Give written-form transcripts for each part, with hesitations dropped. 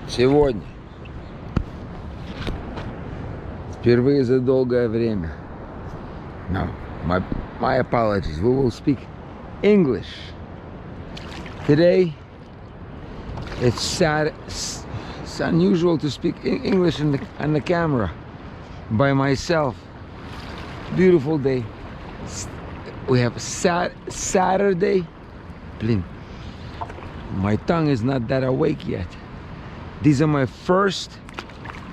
Сегодня, впервые за долгое время. No, my apologies. We will speak English. Today, it's unusual to speak English on the camera by myself. Beautiful day. We have Saturday. Blin. My tongue is not that awake yet. These are my first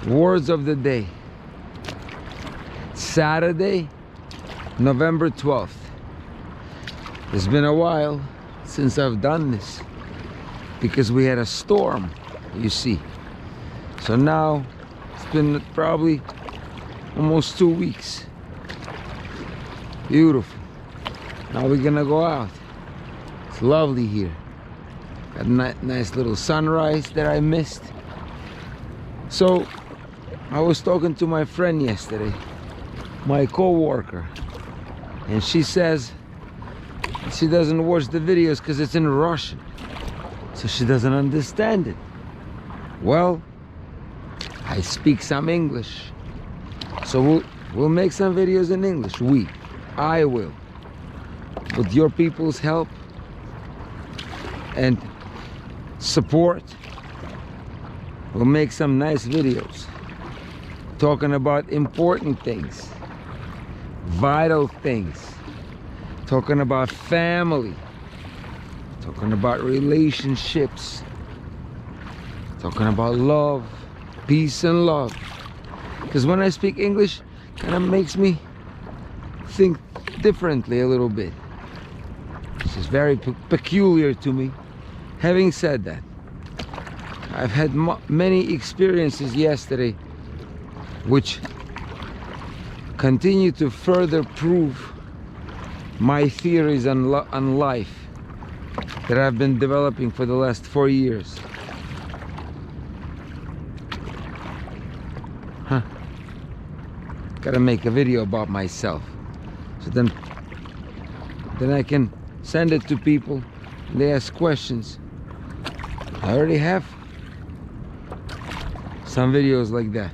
words of the day. Saturday, November 12th. It's been a while since I've done this because we had a storm, you see. So now it's been probably almost 2 weeks. Beautiful. Now we're gonna go out. It's lovely here. Got a nice little sunrise that I missed. So I was talking to my friend yesterday, my co-worker, and she says she doesn't watch the videos because it's in Russian, so she doesn't understand it. Well, I speak some English, so we'll make some videos in English. I will, with your people's help and support. We'll make some nice videos talking about important things, vital things, talking about family, talking about relationships, talking about love, peace and love. Because when I speak English, it kind of makes me think differently a little bit. This is very peculiar to me. Having said that, I've had many experiences yesterday which continue to further prove my theories on life that I've been developing for the last 4 years. Gotta make a video about myself, so then I can send it to people and they ask questions. I already have some videos like that.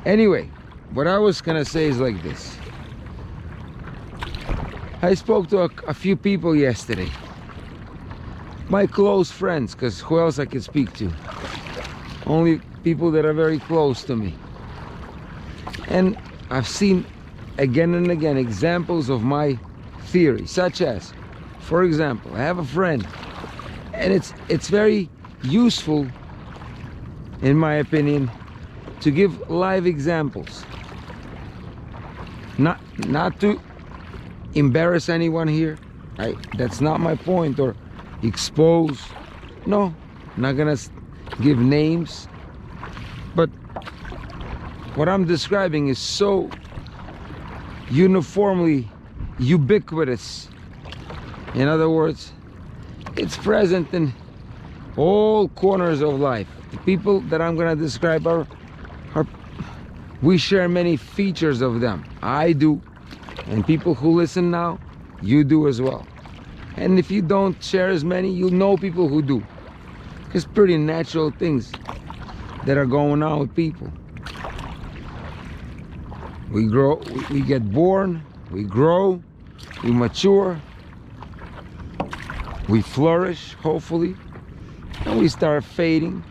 Anyway, what I was gonna say is like this. I spoke to a few people yesterday, my close friends, because who else I could speak to? Only people that are very close to me. And I've seen again and again examples of my theory, such as, for example, I have a friend, and it's very useful, in my opinion, to give live examples. Not to embarrass anyone here. That's not my point, or expose. No, I'm not gonna give names. But what I'm describing is so uniformly ubiquitous. In other words, it's present in all corners of life. The people that I'm gonna describe we share many features of them. I do, and people who listen now, you do as well. And if you don't share as many, you'll know people who do. It's pretty natural things that are going on with people. We grow, we get born, we grow, we mature, we flourish, hopefully, and we start fading,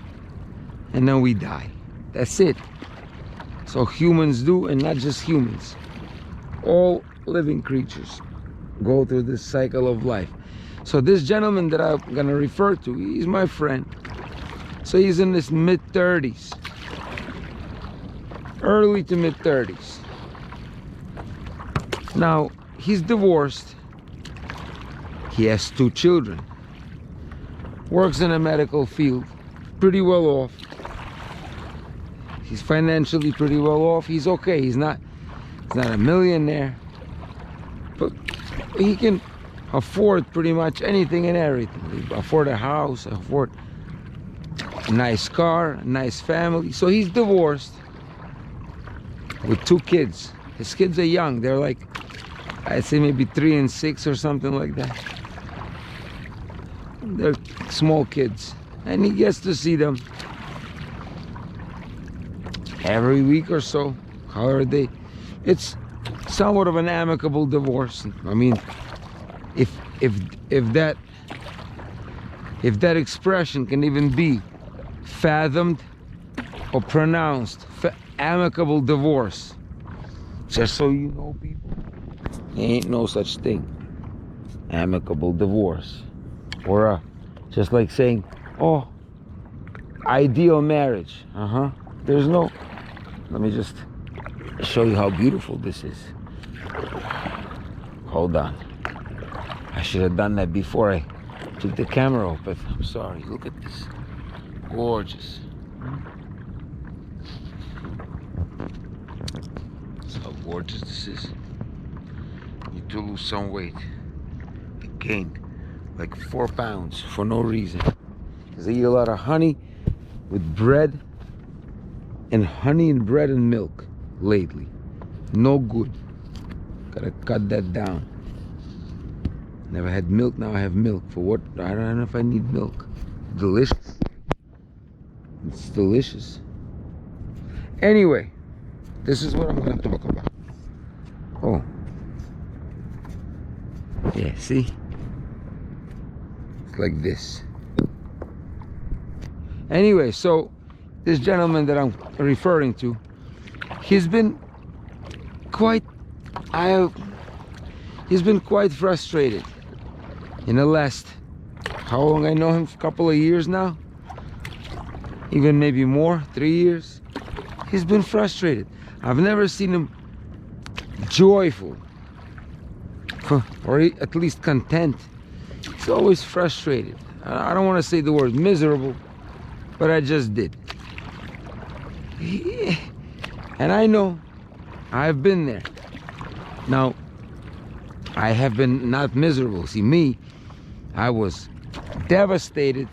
and then we die. That's it. So humans do, and not just humans. All living creatures go through this cycle of life. So this gentleman that I'm gonna refer to, he's my friend. So he's in his mid-30s, early to mid-30s. Now, he's divorced. He has 2 children. Works in a medical field, pretty well off. He's financially pretty well off. He's okay. He's not a millionaire, but he can afford pretty much anything and everything. He afford a house, afford a nice car, a nice family. So he's divorced with 2 kids. His kids are young. They're like, I'd say maybe 3 and 6 or something like that. They're small kids. and he gets to see them every week or so. However, it's somewhat of an amicable divorce. I mean, if that expression can even be fathomed or pronounced, amicable divorce. Just so you know, people, there ain't no such thing. Amicable divorce. Or just like saying, oh, ideal marriage. There's no. Let me just show you how beautiful this is. Hold on. I should have done that before I took the camera off, but I'm sorry. Look at this. Gorgeous. That's how gorgeous this is. Need to lose some weight. I gained like 4 pounds for no reason. Because I eat a lot of honey with bread, and honey and bread and milk lately. No good. Gotta cut that down. Never had milk, now I have milk. For what? I don't know if I need milk. Delicious. It's delicious. Anyway, this is what I'm gonna talk about. Oh. Yeah, see? It's like this. Anyway, so this gentleman that I'm referring to, he's been quite frustrated in the last, how long I know him, a couple of years now, even maybe more, 3 years. He's been frustrated. I've never seen him joyful, or at least content. He's always frustrated. I don't want to say the word miserable, but I just did. And I know, I've been there. Now, I have been not miserable. See, me, I was devastated,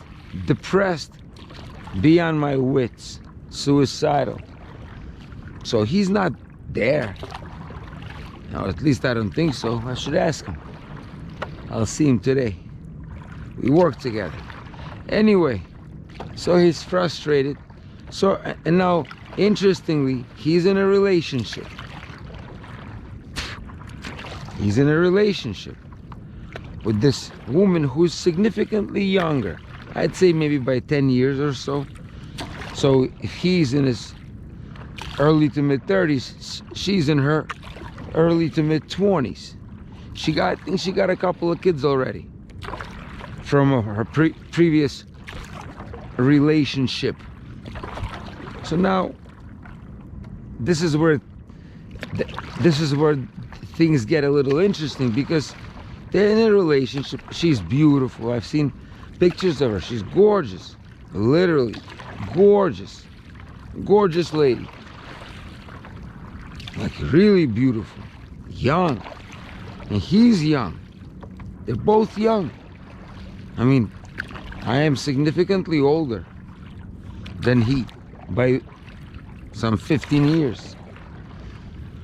depressed, beyond my wits, suicidal. So he's not there. Now, at least I don't think so. I should ask him. I'll see him today. We work together. Anyway, so he's frustrated. So, and now, interestingly, he's in a relationship. He's in a relationship with this woman who's significantly younger. I'd say maybe by 10 years or so. So if he's in his early to mid 30s, she's in her early to mid 20s. I think she got a couple of kids already from her previous relationship. So now this is where things get a little interesting, because they're in a relationship. She's beautiful. I've seen pictures of her. She's gorgeous, literally gorgeous, gorgeous lady, like really beautiful, young, and he's young. They're both young. I mean, I am significantly older than he by some 15 years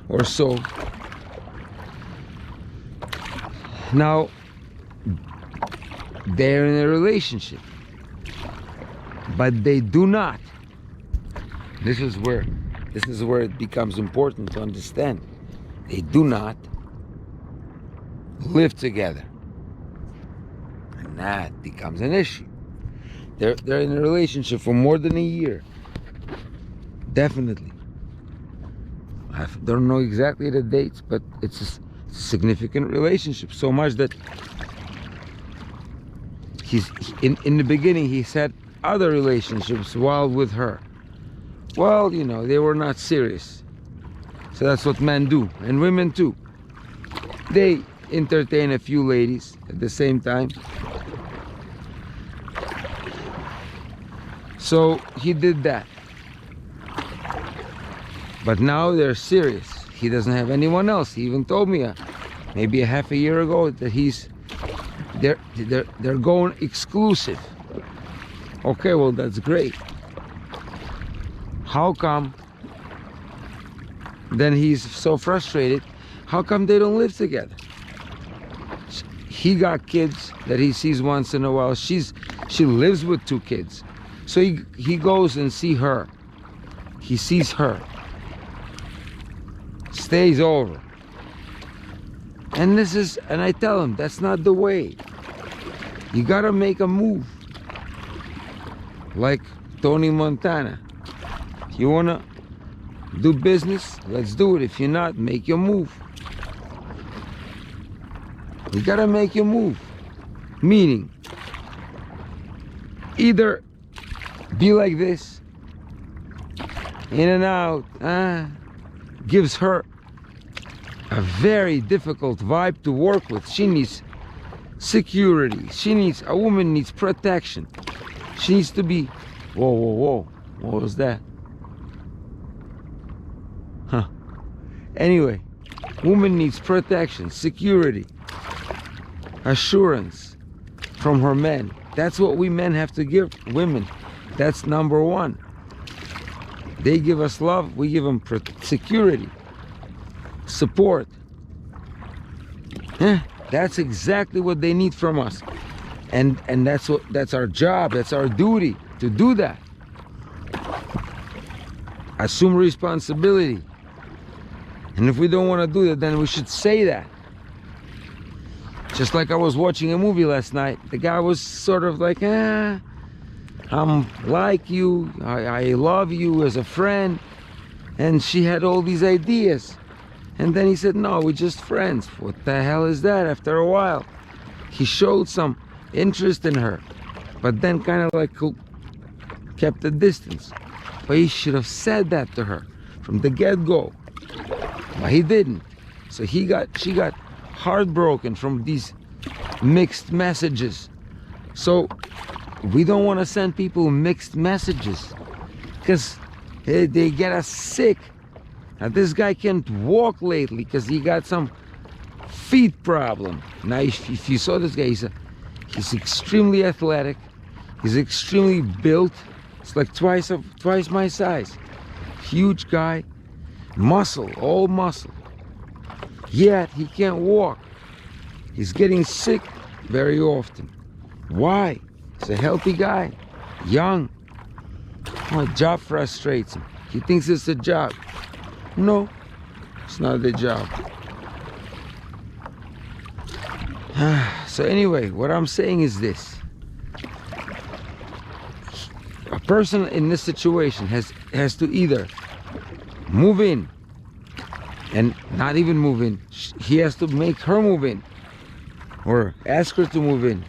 or so. Now, they're in a relationship, but they do not. This is where it becomes important to understand. They do not live together, and that becomes an issue. They're in a relationship for more than a year, definitely. I don't know exactly the dates, but it's a significant relationship, so much that in the beginning he's had other relationships while with her. Well, you know, they were not serious. So that's what men do, and women too. They entertain a few ladies at the same time. So he did that. But now they're serious. He doesn't have anyone else. He even told me maybe a half a year ago that they're going exclusive. Okay, well, that's great. How come then he's so frustrated? How come they don't live together? He got kids that he sees once in a while. She's She lives with 2 kids. So he goes and see her. He sees her. Stays over. And I tell him, that's not the way. You gotta make a move. Like Tony Montana. If you wanna do business, let's do it. If you're not, make your move. You gotta make your move. Meaning, either be like this, in and out, gives her a very difficult vibe to work with. She needs security. A woman needs protection. She needs to be, whoa, whoa, whoa. What was that? Huh. Anyway, woman needs protection, security, assurance from her men. That's what we men have to give women. That's number 1. They give us love, we give them security, support. That's exactly what they need from us. And that's our job, that's our duty to do that. Assume responsibility. And if we don't want to do that, then we should say that. Just like I was watching a movie last night. The guy was sort of like, I'm like you, I love you as a friend. And she had all these ideas. And then he said, no, we're just friends. What the hell is that? After a while, he showed some interest in her, but then kind of like kept a distance. But he should have said that to her from the get-go. But he didn't. So she got heartbroken from these mixed messages. So we don't want to send people mixed messages because they get us sick. Now this guy can't walk lately because he got some feet problem. Now if you saw this guy, he's extremely athletic. He's extremely built. It's like twice my size. Huge guy, muscle, all muscle. Yet he can't walk. He's getting sick very often. Why? He's a healthy guy, young. Oh, job frustrates him. He thinks it's a job. No, it's not a job. So anyway, what I'm saying is this. A person in this situation has to either move in, and not even move in. He has to make her move in, or ask her to move in,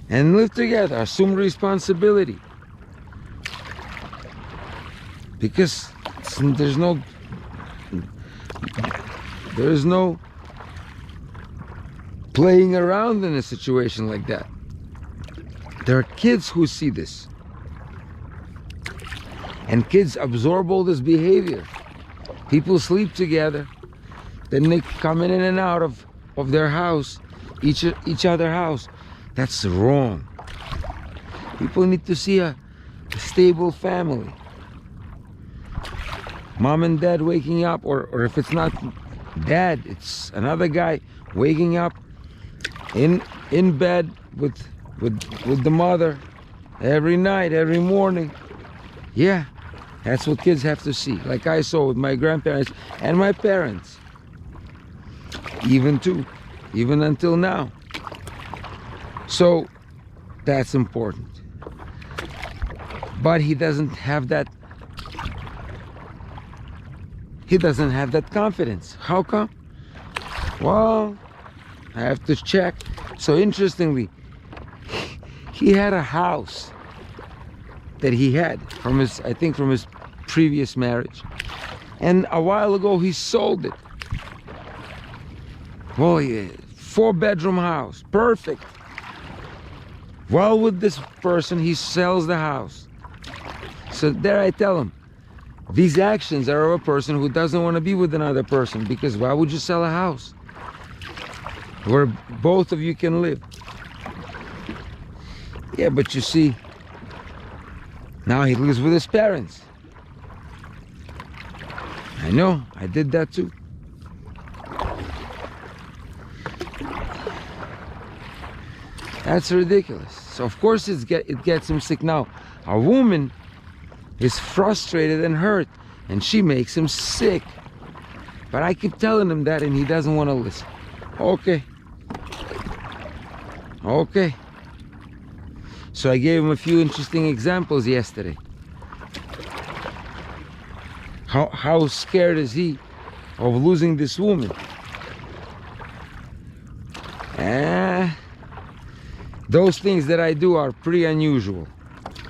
and live together, assume responsibility. Because there's no playing around in a situation like that. There are kids who see this. And kids absorb all this behavior. People sleep together. Then they come in and out of their house, each other house. That's wrong. People need to see a stable family. Mom and dad waking up, or if it's not dad, it's another guy waking up in bed with the mother every night, every morning. Yeah, that's what kids have to see. Like I saw with my grandparents and my parents. Even until now. So that's important. But he doesn't have that. He doesn't have that confidence. How come? Well, I have to check. So interestingly, he had a house that he had from his previous marriage. And a while ago he sold it. Well, yeah, 4-bedroom house, perfect. Well, with this person, he sells the house. So there I tell him, these actions are of a person who doesn't want to be with another person, because why would you sell a house where both of you can live? Yeah, but you see, now he lives with his parents. I know, I did that too. That's ridiculous. So of course it gets him sick. Now, a woman is frustrated and hurt, and she makes him sick. But I keep telling him that, and he doesn't want to listen. Okay. Okay. So I gave him a few interesting examples yesterday. How scared is he of losing this woman? Those things that I do are pretty unusual.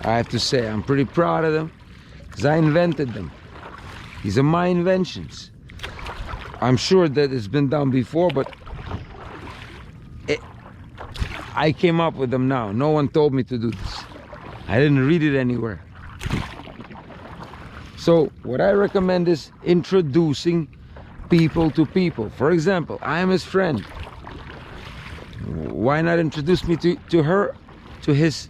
I have to say, I'm pretty proud of them because I invented them. These are my inventions. I'm sure that it's been done before, but I came up with them now. No one told me to do this. I didn't read it anywhere. So what I recommend is introducing people to people. For example, I am his friend. Why not introduce me to her, to his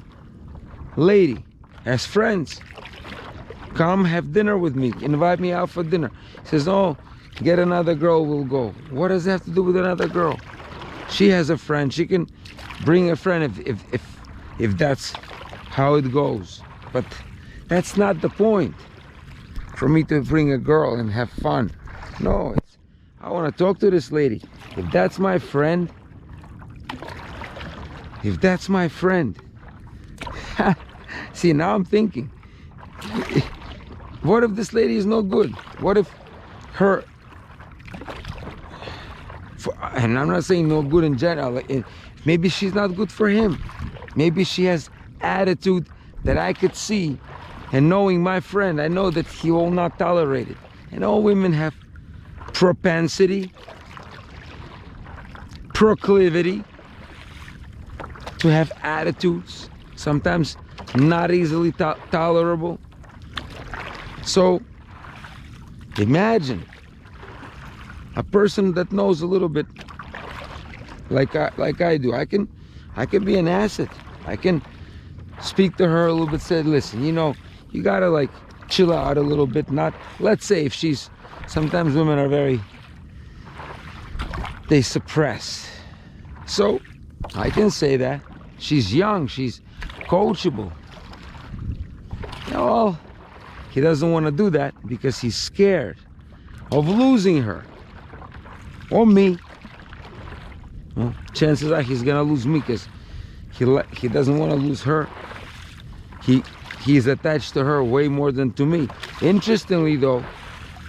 lady, as friends? Come have dinner with me, invite me out for dinner. He says, oh, get another girl, we'll go. What does that have to do with another girl? She has a friend, she can bring a friend if that's how it goes. But that's not the point, for me to bring a girl and have fun. No, I want to talk to this lady. If that's my friend, see, now I'm thinking, what if this lady is no good? What if her, and I'm not saying no good in general, maybe she's not good for him. Maybe she has attitude that I could see, and knowing my friend, I know that he will not tolerate it. And all women have propensity, proclivity to have attitudes, sometimes not easily tolerable. So imagine a person that knows a little bit like I do. I can be an asset. I can speak to her a little bit, say, listen, you know, you gotta like chill out a little bit. Not, let's say if she's, sometimes women are they suppress. So I can say that. She's young, she's coachable. Well, he doesn't want to do that because he's scared of losing her. Or me. Well, chances are he's gonna lose me because he doesn't want to lose her. He's attached to her way more than to me. Interestingly though,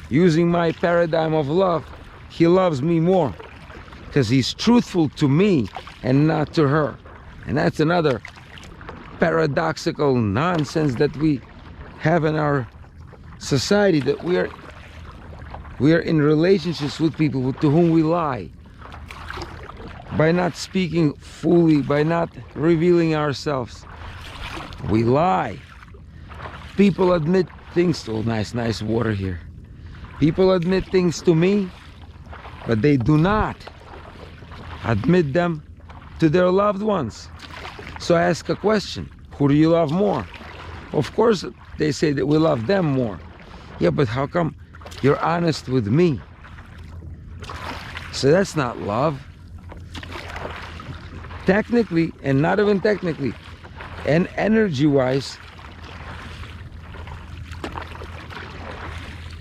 using my paradigm of love, he loves me more because he's truthful to me and not to her. And that's another paradoxical nonsense that we have in our society, that we are in relationships with people to whom we lie. By not speaking fully, by not revealing ourselves, we lie. People admit things to, nice water here. People admit things to me, but they do not admit them to their loved ones. So I ask a question, who do you love more? Of course they say that we love them more. Yeah, but how come you're honest with me? So that's not love. Technically, and not even technically, and energy-wise,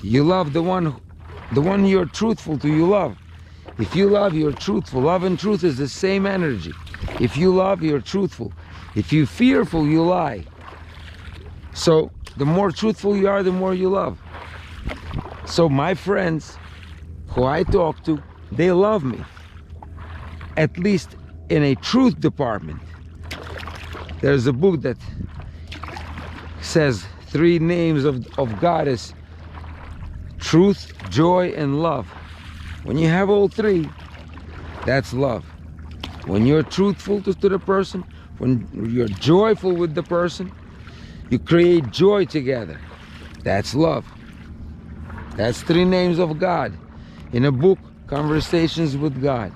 you love the one you're truthful to, you love. If you love, you're truthful. Love and truth is the same energy. If you love, you're truthful. If you're fearful, you lie. So the more truthful you are, the more you love. So my friends who I talk to, they love me. At least in a truth department. There's a book that says 3 names of God is truth, joy, and love. When you have all 3, that's love. When you're truthful to the person, when you're joyful with the person, you create joy together. That's love. That's 3 names of God in a book, Conversations with God,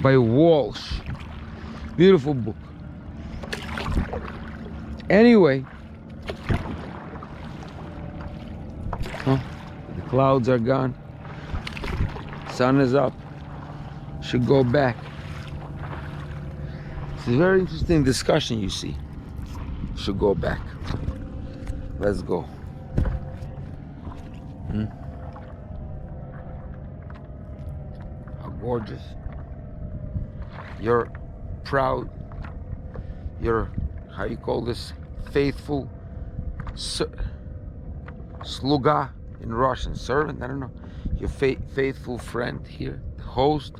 by Walsh. Beautiful book. Anyway, the clouds are gone. Sun is up. Should go back. It's a very interesting discussion, you see. Should go back. Let's go. How gorgeous. You're proud. You're, how you call this? Faithful. Sluga in Russian. Servant, I don't know. Your faithful friend here. The host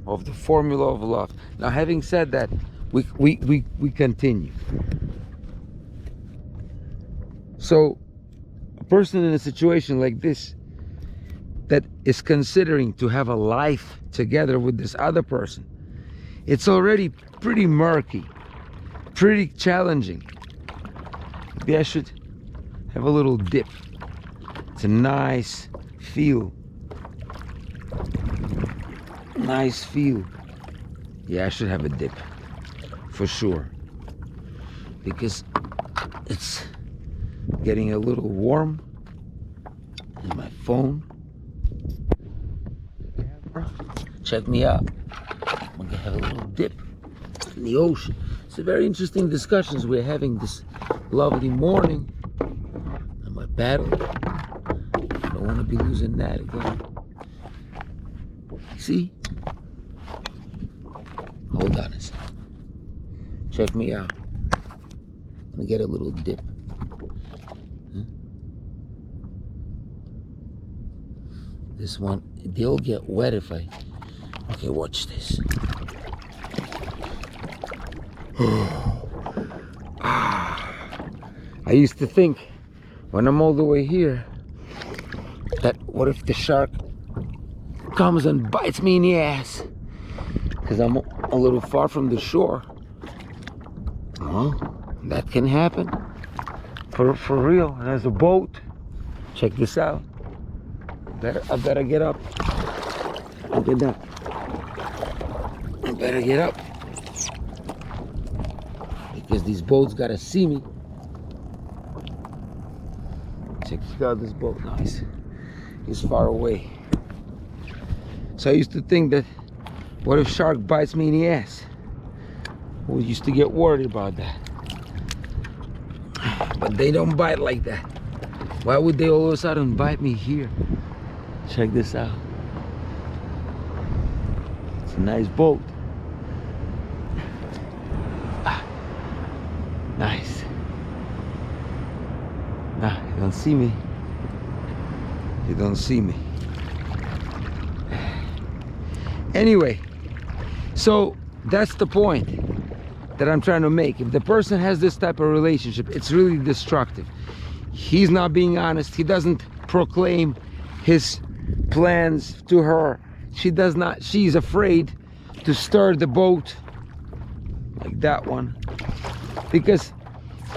of the Formula of Love. Now, having said that, we continue. So, a person in a situation like this that is considering to have a life together with this other person, it's already pretty murky, pretty challenging. Maybe I should have a little dip. It's a nice feel. Nice feel. Yeah, I should have a dip for sure, because it's getting a little warm in my phone. Check me out. I'm gonna have a little dip in the ocean. It's a very interesting discussions we're having this lovely morning. And my paddle, I don't want to be losing that again. See? Hold on a second. Check me out. I'm gonna get a little dip. This one, they'll get wet if I... Okay, watch this. I used to think, when I'm all the way here, that what if the shark comes and bites me in the ass? Because I'm a little far from the shore. Well, that can happen. For real. There's a boat. Check this out. I better get up. Look at that. I better get up. Because these boats gotta see me. Check out this boat. Nice. It's far away. So I used to think that, what if shark bites me in the ass? We used to get worried about that. But they don't bite like that. Why would they all of a sudden bite me here? Check this out. It's a nice boat. Nice. Nah, you don't see me. You don't see me. Anyway, so that's the point that I'm trying to make. If the person has this type of relationship, it's really destructive. He's not being honest. He doesn't proclaim his plans to her. She does not. She's afraid to stir the boat like that one, because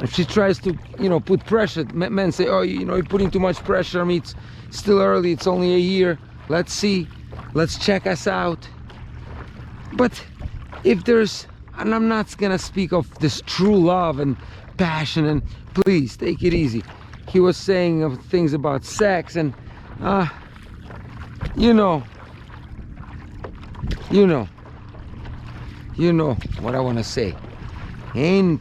if she tries to, you know, put pressure, men say, oh, you know, you're putting too much pressure on me. It's still early. It's only a year. Let's see. Let's check us out. But if there's, and I'm not gonna speak of this true love and passion, and please take it easy. He was saying of things about sex and you know what I want to say. Ain't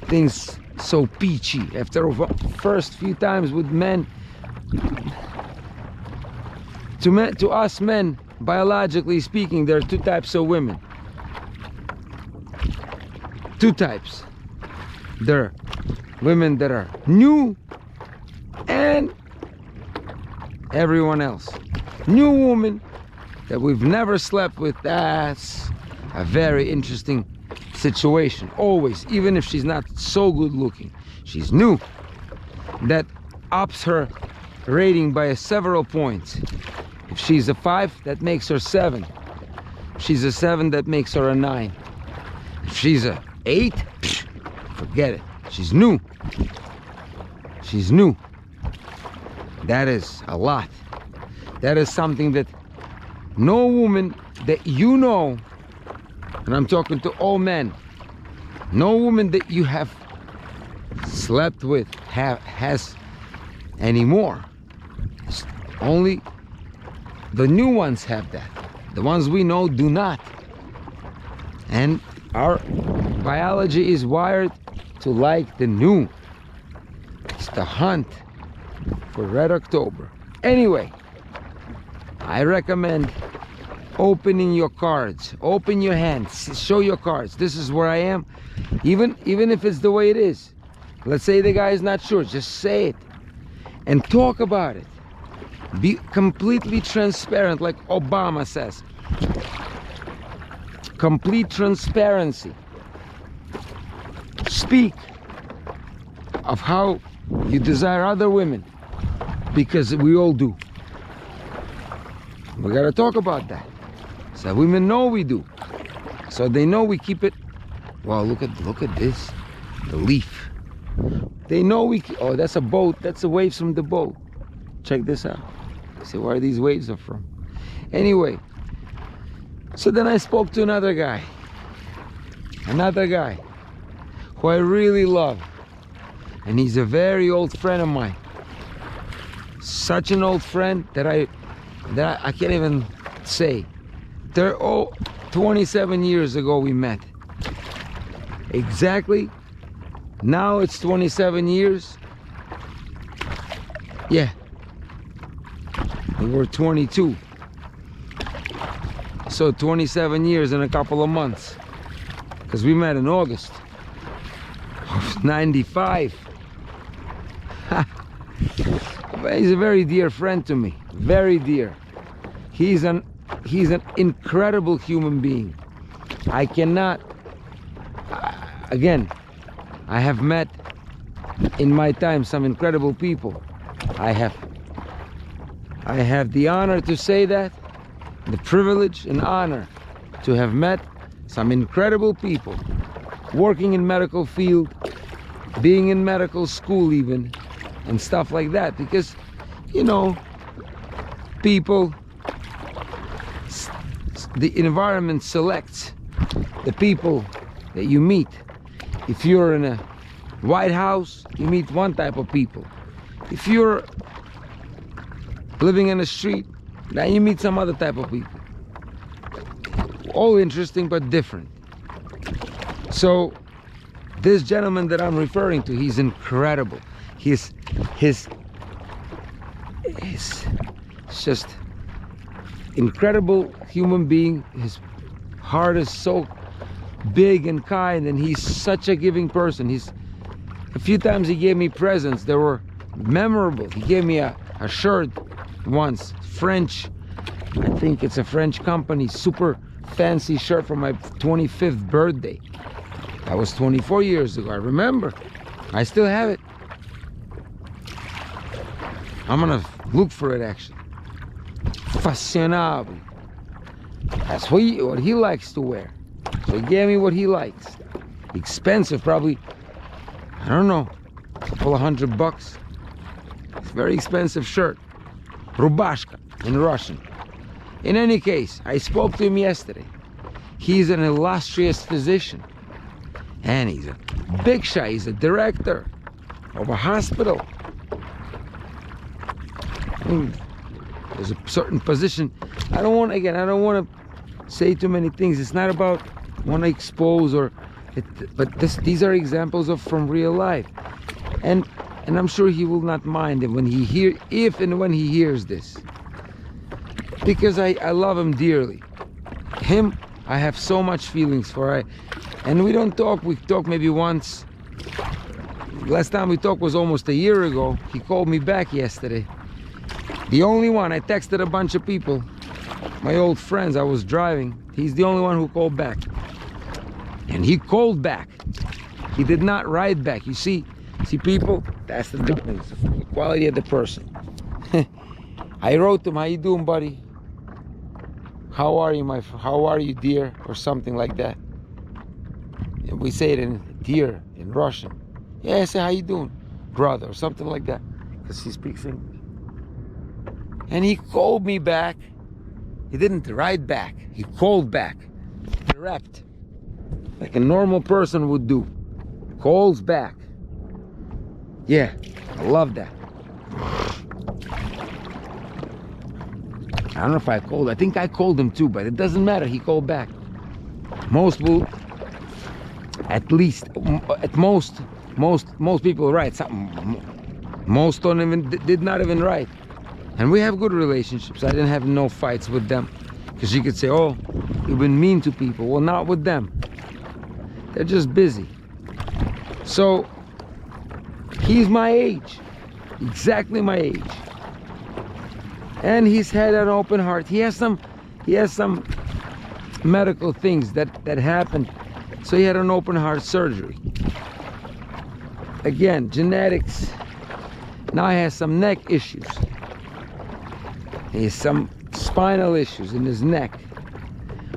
things so peachy after first few times with men. To us men, biologically speaking, there are two types of women. Two types. There are women that are new and everyone else. New woman that we've never slept with, that's a very interesting situation. Always, even if she's not so good looking, she's new. That ups her rating by several points. If she's a 5, that makes her 7. If she's a 7, that makes her a 9. If she's a 8, forget it. She's new. She's new. That is a lot. That is something that no woman that you know, and I'm talking to all men, no woman that you have slept with has anymore. It's only the new ones have that. The ones we know do not. And our Biology is wired to like the new. It's the hunt for Red October. Anyway, I recommend opening your cards. Open your hands. Show your cards. This is where I am. Even if it's the way it is. Let's say the guy is not sure. Just say it. And talk about it. Be completely transparent, like Obama says. Complete transparency. Speak of how you desire other women, because we all do. We gotta talk about that, so women know we do, so they know we keep it. Wow, look at this, the leaf. They know we keep, oh, that's a boat. That's the waves from the boat. Check this out. See where these waves are from. Anyway, so then I spoke to another guy who I really love, and he's a very old friend of mine. Such an old friend that I can't even say. 27 years ago we met. Exactly. Now it's 27 years. Yeah. We were 22. So 27 years in a couple of months. Because we met in August of 95. He's a very dear friend to me. Very dear. He's an incredible human being. I cannot, again, I have met in my time some incredible people. I have the honor to say that, the privilege and honor to have met some incredible people, working in medical field, being in medical school even, and stuff like that. Because, you know, people, the environment selects the people that you meet. If you're in a White House, you meet one type of people. If you're living in the street, then you meet some other type of people. All interesting but different. So this gentleman that I'm referring to, he's incredible. He's just incredible human being. His heart is so big and kind, and he's such a giving person. A few times he gave me presents that were memorable. He gave me a shirt once, French, I think it's a French company, super fancy shirt for my 25th birthday. That was 24 years ago. I remember. I still have it. I'm gonna look for it actually. Fashionable. That's what he likes to wear. So he gave me what he likes. Expensive, probably, I don't know, a couple of $100. It's a very expensive shirt. Rubashka in Russian. In any case, I spoke to him yesterday. He's an illustrious physician. And he's a big shot. He's a director of a hospital. There's a certain position. I don't want to say too many things. It's not about want to expose or it, but these are examples of from real life. And I'm sure he will not mind it when he when he hears this. Because I love him dearly. Him, I have so much feelings for. And we don't talk. We talk maybe once. Last time we talked was almost a year ago. He called me back yesterday. The only one. I texted a bunch of people, my old friends. I was driving. He's the only one who called back. And he called back. He did not write back. You see people, that's the difference. The quality of the person. I wrote to him, how you doing, buddy? How are you, dear? Or something like that. And we say it in dear in Russian. Yeah, I say, how you doing, brother? Or something like that. Because he speaks English. And he called me back. He didn't write back. He called back. Direct. Like a normal person would do. Calls back. Yeah, I love that. I don't know if I called. I think I called him too, but it doesn't matter. He called back. Most will At least, at most people write. Most don't even, did not even write. And we have good relationships. I didn't have no fights with them. Because you could say, oh, you've been mean to people. Well, not with them. They're just busy. So, he's my age. Exactly my age. And he's had an open heart. He has some medical things that happened. So he had an open heart surgery. Again, genetics. Now he has some neck issues. He has some spinal issues in his neck.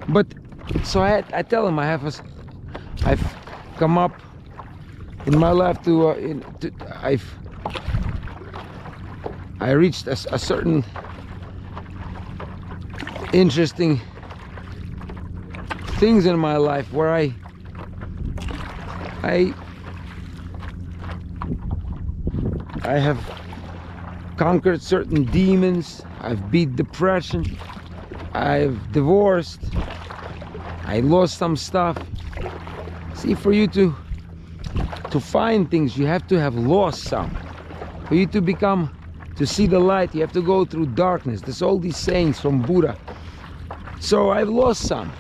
But so I tell him I've come up in my life I reached a certain interesting things in my life where I have conquered certain demons. I've beat depression. I've divorced. I lost some stuff. See, for you to find things, you have to have lost some. For you to see the light, you have to go through darkness. There's all these sayings from Buddha. So I've lost some.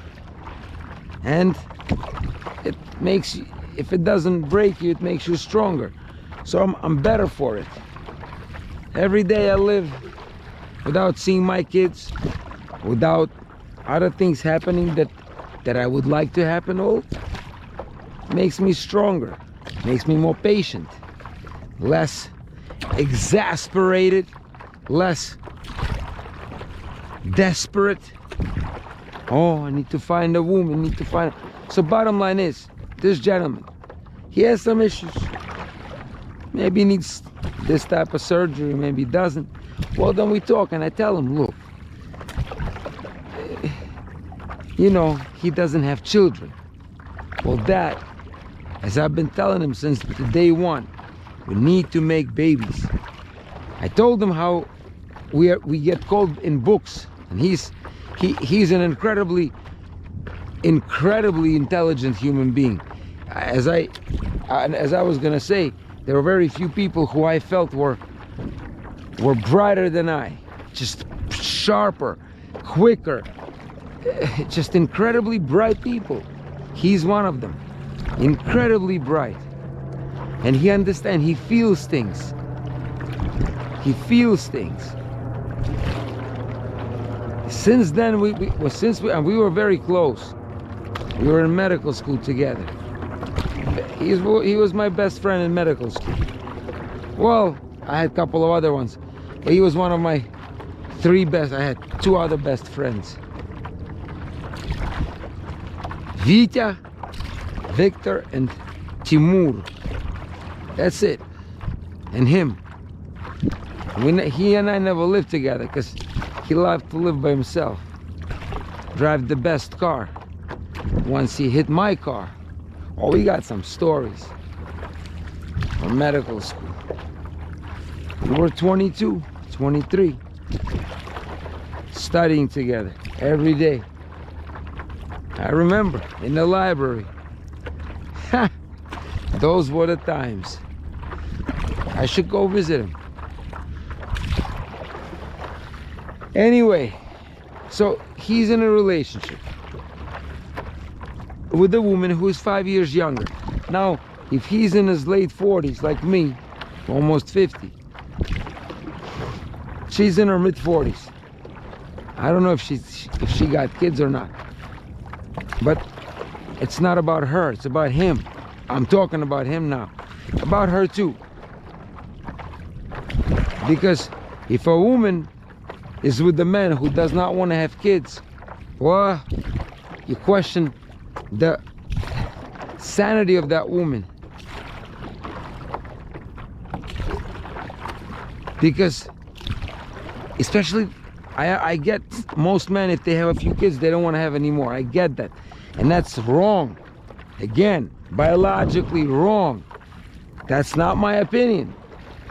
And it makes you, if it doesn't break you, it makes you stronger. So I'm better for it. Every day I live without seeing my kids, without other things happening that I would like to happen, all makes me stronger, makes me more patient, less exasperated, less desperate. Oh, I need to find a woman, So bottom line is, this gentleman, he has some issues. Maybe he needs this type of surgery, maybe he doesn't. Well, then we talk and I tell him, look, you know, he doesn't have children. Well, that, as I've been telling him since day one, we need to make babies. I told him how we get called in books, and he's an incredibly intelligent human being. As I was gonna say, there were very few people who I felt were brighter than I, just sharper, quicker, just incredibly bright people. He's one of them, incredibly bright, and he understands. He feels things. He feels things. Since then, we were very close. We were in medical school together. He was my best friend in medical school. Well, I had a couple of other ones, but he was one of my three best. I had two other best friends. Vitya, Victor, and Timur. That's it. And him. He and I never lived together because he loved to live by himself. Drive the best car. Once he hit my car, oh, we got some stories from medical school. We were 22, 23, studying together every day. I remember in the library. Those were the times. I should go visit him. Anyway, so he's in a relationship with a woman who is 5 years younger. Now, if he's in his late 40s, like me, almost 50, she's in her mid 40s. I don't know if she got kids or not, but it's not about her, it's about him. I'm talking about him now, about her too. Because if a woman is with a man who does not want to have kids, well, you question the sanity of that woman. Because especially I get most men, if they have a few kids, they don't want to have any more. I get that, and that's wrong. Again, biologically wrong. That's not my opinion.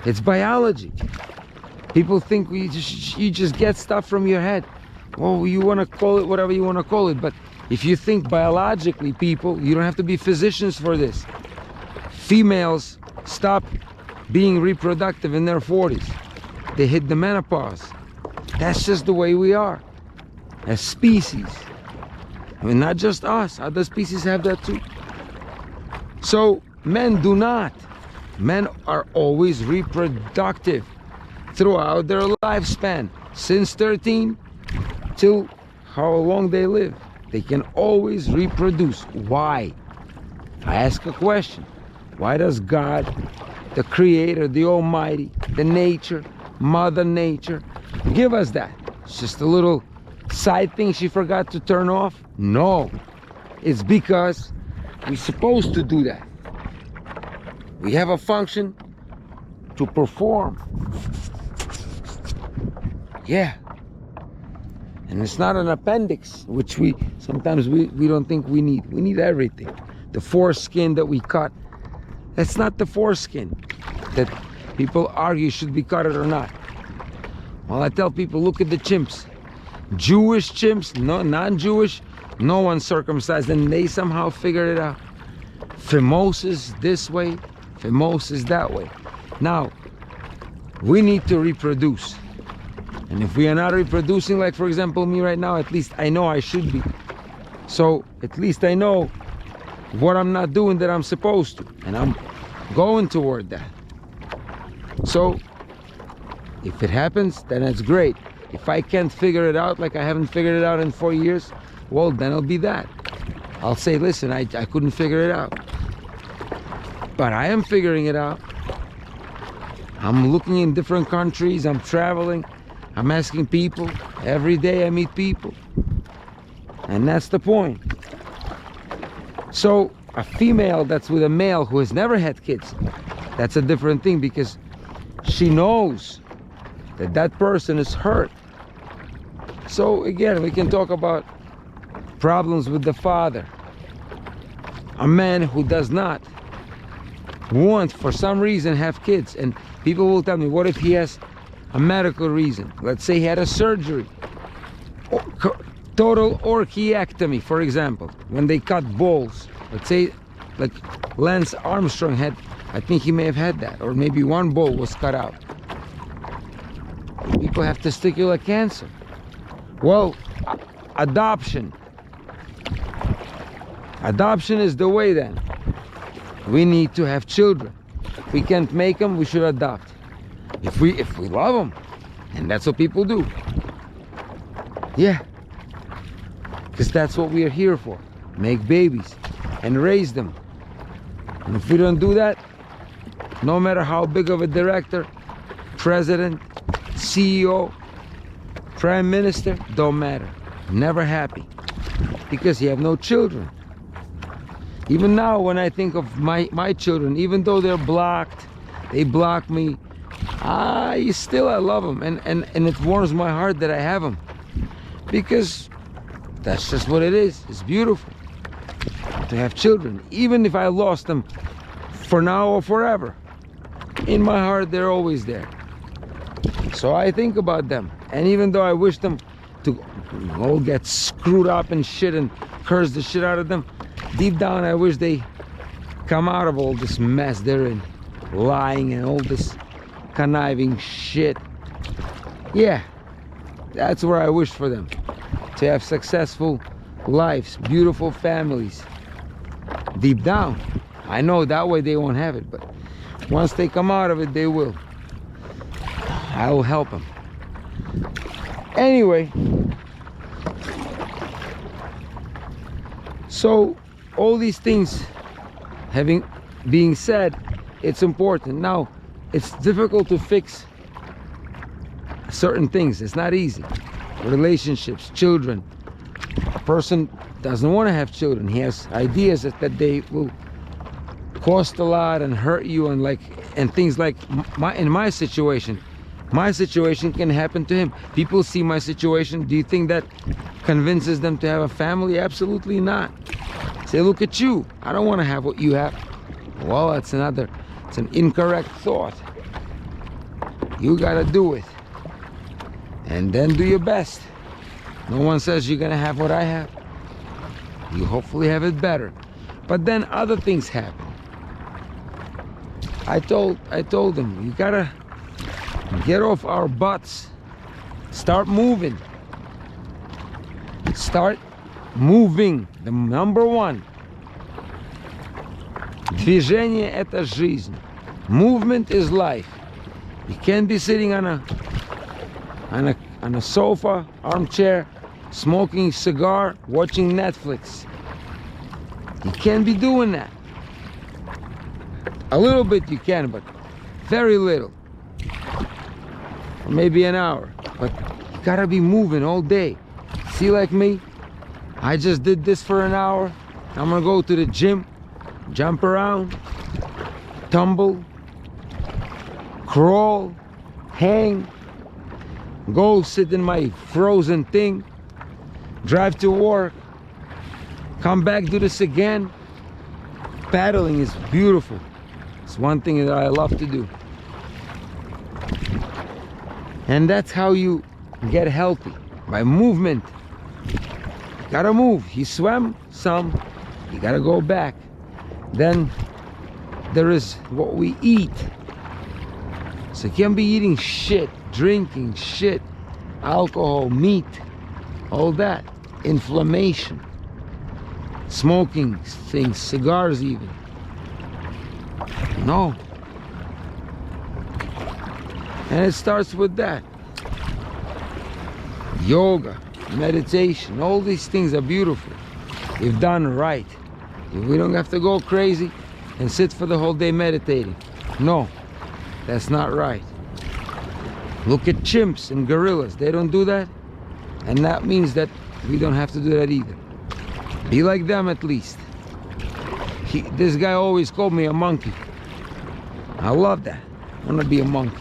It's biology. People think you just get stuff from your head. Oh, you want to call it whatever you want to call it, but If you think biologically, people, you don't have to be physicians for this. Females stop being reproductive in their 40s. They hit the menopause. That's just the way we are as species. I mean, not just us, other species have that too. So men do not. Men are always reproductive throughout their lifespan, since 13 till how long they live. They can always reproduce. Why? I ask a question. Why does God, the Creator, the Almighty, the nature, Mother Nature, give us that? It's just a little side thing she forgot to turn off? No. It's because we're supposed to do that. We have a function to perform. Yeah. And it's not an appendix, which we sometimes we don't think we need. We need everything. The foreskin that we cut, that's not the foreskin that people argue should be cut or not. Well, I tell people, look at the chimps. Jewish chimps, no, non-Jewish, no one circumcised, and they somehow figured it out. Phimosis this way, phimosis that way. Now, we need to reproduce. And if we are not reproducing, like for example me right now, at least I know I should be. So at least I know what I'm not doing that I'm supposed to. And I'm going toward that. So if it happens, then it's great. If I can't figure it out, like I haven't figured it out in 4 years, well, then it'll be that. I'll say, listen, I couldn't figure it out. But I am figuring it out. I'm looking in different countries, I'm traveling, I'm asking people. Every day I meet people. And that's the point. So a female that's with a male who has never had kids, that's a different thing, because she knows that that person is hurt. So again, we can talk about problems with the father. A man who does not want, for some reason, have kids, and people will tell me, what if he has a medical reason? Let's say he had a surgery, total orchiectomy, for example, when they cut balls. Let's say like Lance Armstrong had, I think he may have had that, or maybe one ball was cut out. People have testicular cancer. Well, adoption is the way then. We need to have children. If we can't make them, we should adopt. If we love them, and that's what people do. Yeah, because that's what we are here for. Make babies and raise them. And if we don't do that, no matter how big of a director, president, CEO, prime minister, don't matter. Never happy, because you have no children. Even now, when I think of my children, even though they're blocked, they block me, I love them, and it warms my heart that I have them, because that's just what it is. It's beautiful to have children, even if I lost them for now or forever. In my heart, they're always there. So I think about them, and even though I wish them to all get screwed up and shit and curse the shit out of them, deep down I wish they come out of all this mess they're in, lying and all this conniving shit. Yeah, that's where I wish for them to have successful lives, beautiful families. Deep down, I know that way they won't have it, but once they come out of it, they will. I will help them. Anyway, so all these things being said, it's important. Now, it's difficult to fix certain things. It's not easy. Relationships, children. A person doesn't want to have children. He has ideas that they will cost a lot and hurt you, and things like in my situation. My situation can happen to him. People see my situation. Do you think that convinces them to have a family? Absolutely not. Say, look at you. I don't want to have what you have. Well, it's an incorrect thought. You gotta do it. And then do your best. No one says you're gonna have what I have. You hopefully have it better. But then other things happen. I told them, you gotta get off our butts. Start moving. Start moving. The number one. Движение – это жизнь. Movement is life. You can't be sitting on a sofa, armchair, smoking a cigar, watching Netflix. You can't be doing that. A little bit you can, but very little. Or maybe an hour. But you gotta be moving all day. See, like me, I just did this for an hour. I'm gonna go to the gym, jump around, tumble, crawl, hang, go sit in my frozen thing, drive to work, come back, do this again. Paddling is beautiful. It's one thing that I love to do. And that's how you get healthy, by movement. You gotta move. You swam some, you gotta go back. Then there is what we eat. So you can't be eating shit, drinking shit, alcohol, meat, all that. Inflammation, smoking things, cigars even. No. And it starts with that. Yoga, meditation, all these things are beautiful if done right. We don't have to go crazy and sit for the whole day meditating. No, that's not right. Look at chimps and gorillas. They don't do that. And that means that we don't have to do that either. Be like them at least. This guy always called me a monkey. I love that. I want to be a monkey.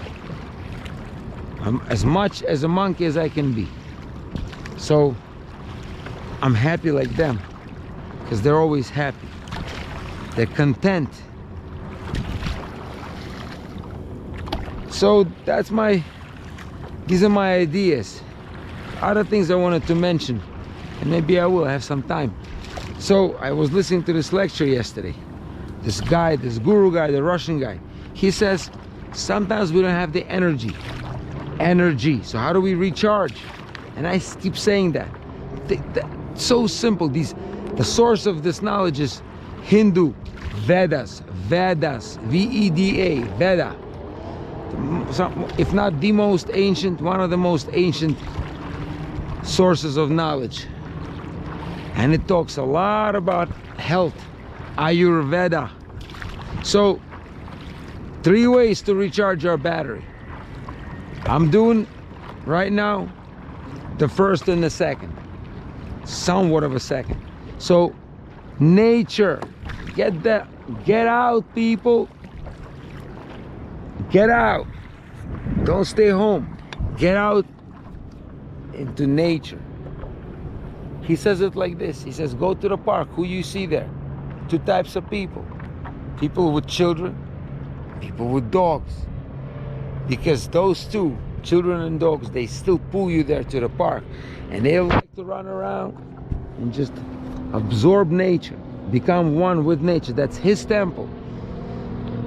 I'm as much as a monkey as I can be. So I'm happy like them because they're always happy. They're content. So these are my ideas. Other things I wanted to mention, and maybe I will have some time. So I was listening to this lecture yesterday. This guy, this guru guy, the Russian guy, he says sometimes we don't have the energy. So how do we recharge? And I keep saying that. So simple. The source of this knowledge is Hindu Vedas, V-E-D-A, Veda. If not the most ancient, one of the most ancient sources of knowledge. And it talks a lot about health, Ayurveda. So 3 ways to recharge our battery. I'm doing right now the first and the second, somewhat of a second. So nature, get out, people. Get out. Don't stay home. Get out into nature. He says it like this. He says, go to the park. Who you see there? 2 types of people. People with children, people with dogs. Because those two, children and dogs, they still pull you there to the park. And they like to run around and just absorb nature. Become one with nature. That's his temple.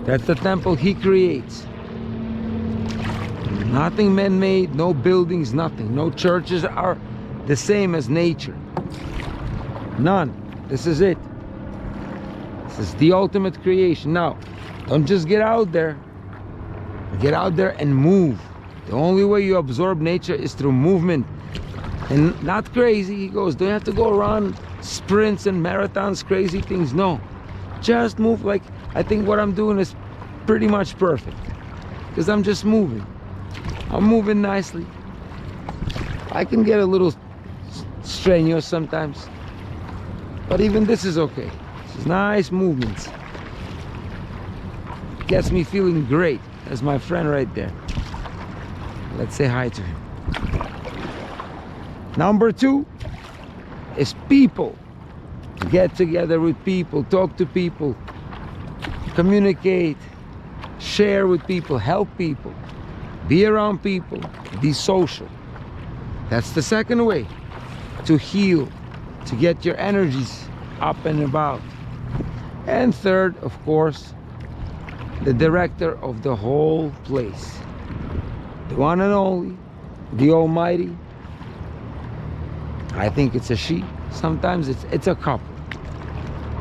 That's the temple he creates. Nothing man-made, no buildings, nothing. No churches are the same as nature. None. This is it. This is the ultimate creation. Now, don't just get out there. Get out there and move. The only way you absorb nature is through movement. And not crazy. He goes, don't have to go around sprints and marathons, crazy things. No. Just move. Like, I think what I'm doing is pretty much perfect. Because I'm just moving. I'm moving nicely. I can get a little strenuous sometimes. But even this is okay. This is nice movements. Gets me feeling great. That's my friend right there. Let's say hi to him. Number 2 is people. Get together with people, talk to people, communicate, share with people, help people, be around people, be social. That's the second way to heal, to get your energies up and about. And third, of course, the director of the whole place, the one and only, the Almighty. I think it's a she. Sometimes it's a couple.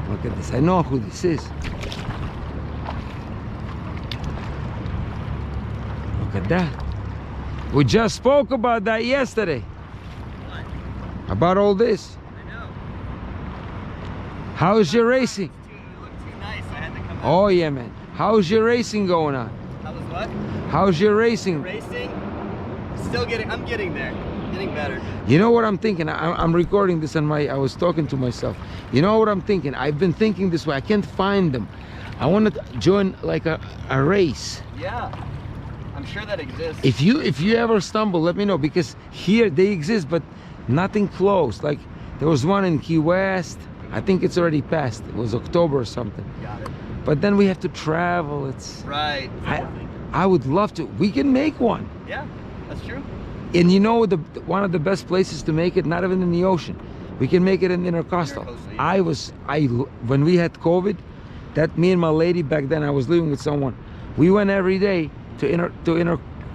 Look at this. I know who this is. Look at that. We just spoke about that yesterday. What? About all this. I know. How's your racing? You look too nice. I had to come out. Oh yeah, man. How's your racing going on? How was what? How's your racing? Racing? Still getting, I'm getting there. Getting better. You know what I'm thinking? I'm recording this on my, I was talking to myself. You know what I'm thinking? I've been thinking this way. I can't find them. I want to join like a race. Yeah. I'm sure that exists. If you ever stumble, let me know, because here they exist, but nothing close. Like there was one in Key West. I think it's already passed. It was October or something. Got it. But then we have to travel. It's Right. I would love to. We can make one. Yeah, that's true. And you know one of the best places to make it, not even in the ocean. We can make it in Intercoastal. Intercoastal, yeah. When we had COVID, that me and my lady back then, I was living with someone. We went every day to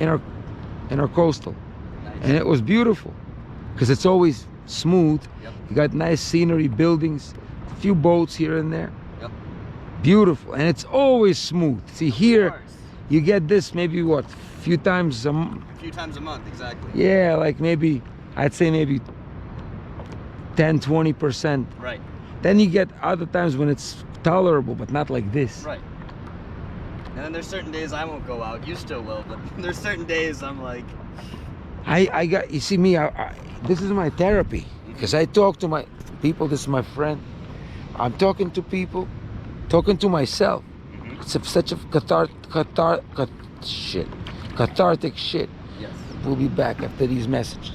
Intercoastal, Nice. and it was beautiful because it's always smooth. Yep. You got nice scenery, buildings, a few boats here and there. Yep. Beautiful, and it's always smooth. See Of here, course. you get this maybe what, few times a A few times a month, exactly. yeah, like maybe I'd say maybe 10-20%. Right. Then you get other times when it's tolerable, but not like this. Right. And then there's certain days I won't go out. You still will, but there's certain days I'm like, I got, you see me, this is my therapy, because I talk to my people. This is my friend. I'm talking to people, talking to myself. It's such a cathartic shit. yes. We'll be back after these messages.